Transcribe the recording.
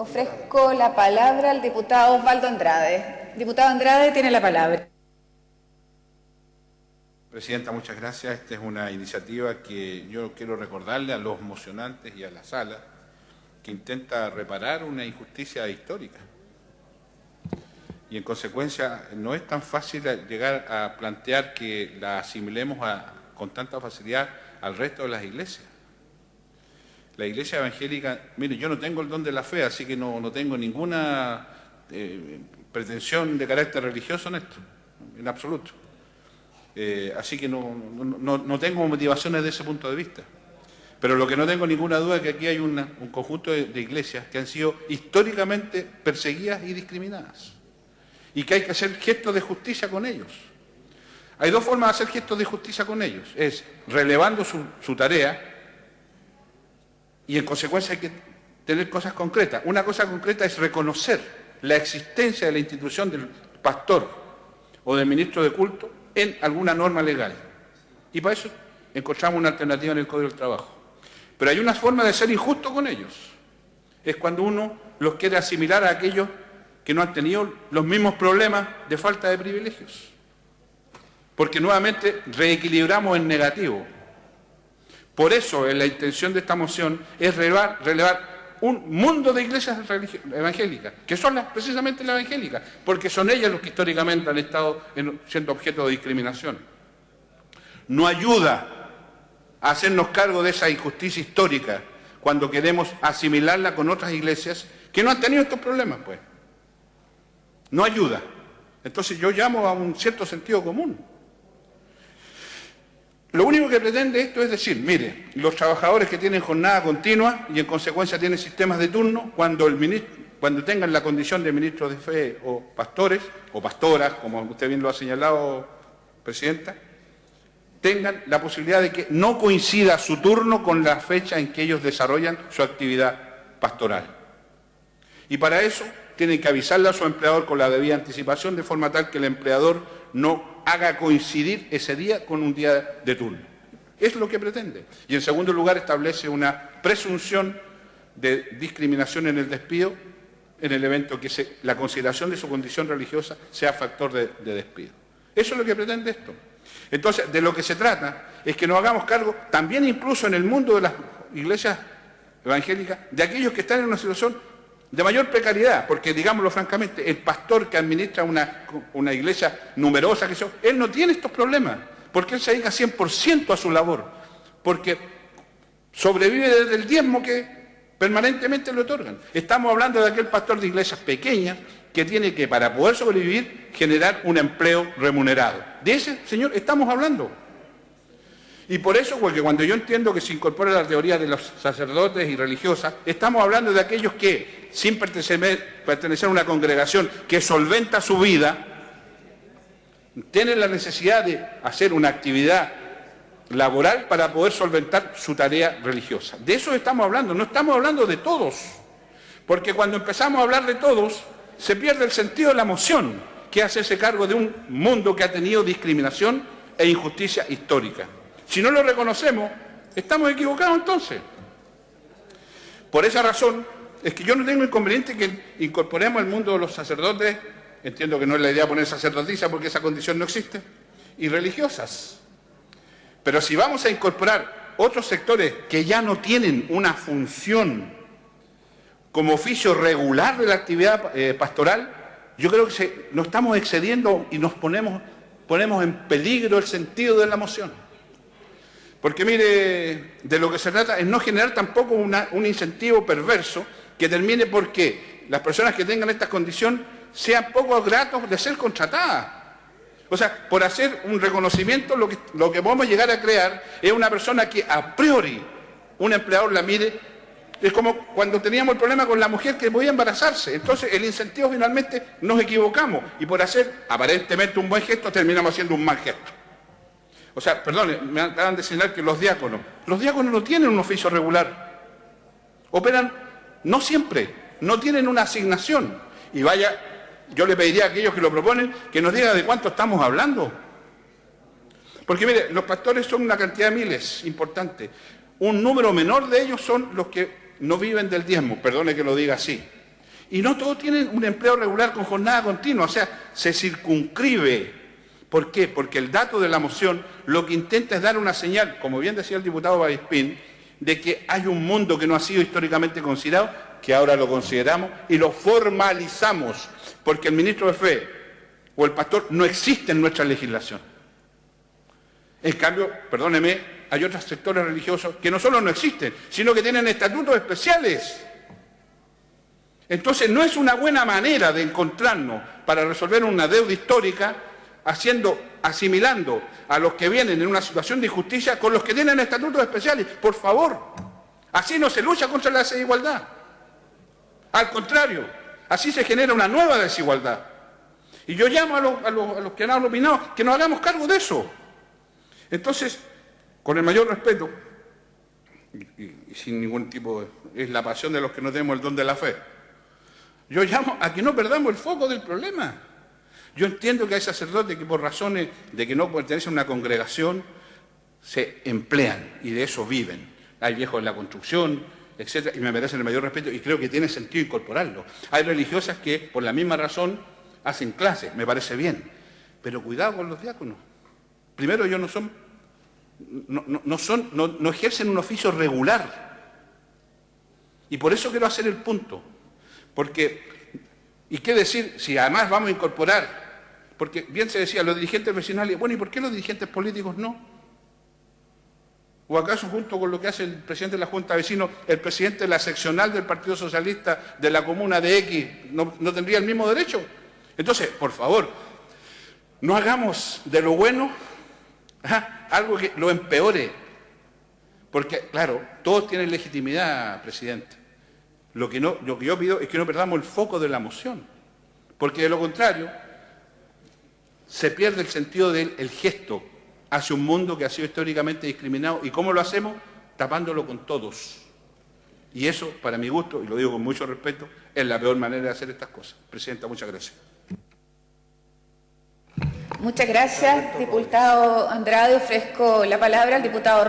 Ofrezco la palabra al diputado Osvaldo Andrade. Diputado Andrade, tiene la palabra. Presidenta, muchas gracias. Esta es una iniciativa que yo quiero recordarle a los mocionantes y a la sala que intenta reparar una injusticia histórica. Y en consecuencia no es tan fácil llegar a plantear que la asimilemos con tanta facilidad al resto de las iglesias. La iglesia evangélica, mire, yo no tengo el don de la fe, así que no tengo ninguna pretensión de carácter religioso en esto, en absoluto. Así que no tengo motivaciones de ese punto de vista. Pero lo que no tengo ninguna duda es que aquí hay un conjunto de iglesias que han sido históricamente perseguidas y discriminadas. Y que hay que hacer gestos de justicia con ellos. Hay dos formas de hacer gestos de justicia con ellos. Es relevando su tarea y en consecuencia hay que tener cosas concretas. Una cosa concreta es reconocer la existencia de la institución del pastor o del ministro de culto en alguna norma legal. Y para eso encontramos una alternativa en el Código del Trabajo. Pero hay una forma de ser injusto con ellos. Es cuando uno los quiere asimilar a aquellos que no han tenido los mismos problemas de falta de privilegios. Porque nuevamente reequilibramos en negativo. Por eso la intención de esta moción es relevar un mundo de iglesias evangélicas, que son precisamente las evangélicas, porque son ellas los que históricamente han estado siendo objeto de discriminación. No ayuda a hacernos cargo de esa injusticia histórica cuando queremos asimilarla con otras iglesias que no han tenido estos problemas, pues. No ayuda. Entonces yo llamo a un cierto sentido común. Lo único que pretende esto es decir, mire, los trabajadores que tienen jornada continua y en consecuencia tienen sistemas de turno, cuando tengan la condición de ministros de fe o pastores, o pastoras, como usted bien lo ha señalado, Presidenta, tengan la posibilidad de que no coincida su turno con la fecha en que ellos desarrollan su actividad pastoral. Y para eso tienen que avisarle a su empleador con la debida anticipación, de forma tal que el empleador no haga coincidir ese día con un día de turno. Es lo que pretende. Y en segundo lugar establece una presunción de discriminación en el despido en el evento que la consideración de su condición religiosa sea factor de despido. Eso es lo que pretende esto. Entonces, de lo que se trata es que nos hagamos cargo, también incluso en el mundo de las iglesias evangélicas, de aquellos que están en una situación de mayor precariedad, porque digámoslo francamente, el pastor que administra una iglesia numerosa, él no tiene estos problemas, porque él se dedica 100% a su labor, porque sobrevive desde el diezmo que permanentemente le otorgan. Estamos hablando de aquel pastor de iglesias pequeñas que tiene que, para poder sobrevivir, generar un empleo remunerado. De ese señor estamos hablando. Y por eso, porque cuando yo entiendo que se incorpora la teoría de los sacerdotes y religiosas, estamos hablando de aquellos que, sin pertenecer a una congregación que solventa su vida, tienen la necesidad de hacer una actividad laboral para poder solventar su tarea religiosa. De eso estamos hablando, no estamos hablando de todos. Porque cuando empezamos a hablar de todos, se pierde el sentido de la moción, que es hacerse cargo de un mundo que ha tenido discriminación e injusticia histórica. Si no lo reconocemos, estamos equivocados entonces. Por esa razón, es que yo no tengo inconveniente que incorporemos el mundo de los sacerdotes, entiendo que no es la idea poner sacerdotisa porque esa condición no existe, y religiosas. Pero si vamos a incorporar otros sectores que ya no tienen una función como oficio regular de la actividad pastoral, yo creo que nos estamos excediendo y nos ponemos en peligro el sentido de la moción. Porque mire, de lo que se trata es no generar tampoco un incentivo perverso que termine porque las personas que tengan esta condición sean poco gratos de ser contratadas. O sea, por hacer un reconocimiento, lo que podemos llegar a crear es una persona que a priori un empleador la mire. Es como cuando teníamos el problema con la mujer que podía embarazarse. Entonces el incentivo finalmente nos equivocamos y por hacer aparentemente un buen gesto terminamos haciendo un mal gesto. O sea, perdón, me acaban de señalar que los diáconos no tienen un oficio regular. Operan, no siempre, no tienen una asignación. Y vaya, yo le pediría a aquellos que lo proponen que nos digan de cuánto estamos hablando. Porque mire, los pastores son una cantidad de miles importante. Un número menor de ellos son los que no viven del diezmo, perdone que lo diga así. Y no todos tienen un empleo regular con jornada continua, o sea, se circunscribe. ¿Por qué? Porque el dato de la moción lo que intenta es dar una señal, como bien decía el diputado Babispín, de que hay un mundo que no ha sido históricamente considerado, que ahora lo consideramos y lo formalizamos, porque el ministro de Fe o el pastor no existe en nuestra legislación. En cambio, perdóneme, hay otros sectores religiosos que no solo no existen, sino que tienen estatutos especiales. Entonces no es una buena manera de encontrarnos para resolver una deuda histórica asimilando a los que vienen en una situación de injusticia con los que tienen estatutos especiales. Por favor, así no se lucha contra la desigualdad. Al contrario, así se genera una nueva desigualdad. Y yo llamo a los que han opinado que nos hagamos cargo de eso. Entonces, con el mayor respeto, y sin ningún tipo es la pasión de los que no tenemos el don de la fe, yo llamo a que no perdamos el foco del problema. Yo entiendo que hay sacerdotes que por razones de que no pertenecen a una congregación se emplean y de eso viven. Hay viejos en la construcción, etcétera, y me merecen el mayor respeto y creo que tiene sentido incorporarlo. Hay religiosas que por la misma razón hacen clases, me parece bien, pero cuidado con los diáconos. Primero, ellos no ejercen un oficio regular. Y por eso quiero hacer el punto. Porque, ¿y qué decir si además vamos a incorporar? Porque bien se decía, los dirigentes vecinales, bueno, ¿y por qué los dirigentes políticos no? ¿O acaso junto con lo que hace el presidente de la Junta de Vecinos, el presidente de la seccional del Partido Socialista de la comuna de X, no tendría el mismo derecho? Entonces, por favor, no hagamos de lo bueno algo que lo empeore. Porque, claro, todos tienen legitimidad, presidente. Lo que yo pido es que no perdamos el foco de la moción, porque de lo contrario se pierde el sentido del gesto hacia un mundo que ha sido históricamente discriminado. ¿Y cómo lo hacemos? Tapándolo con todos. Y eso, para mi gusto, y lo digo con mucho respeto, es la peor manera de hacer estas cosas. Presidenta, muchas gracias. Muchas gracias, diputado Andrade. Ofrezco la palabra al diputado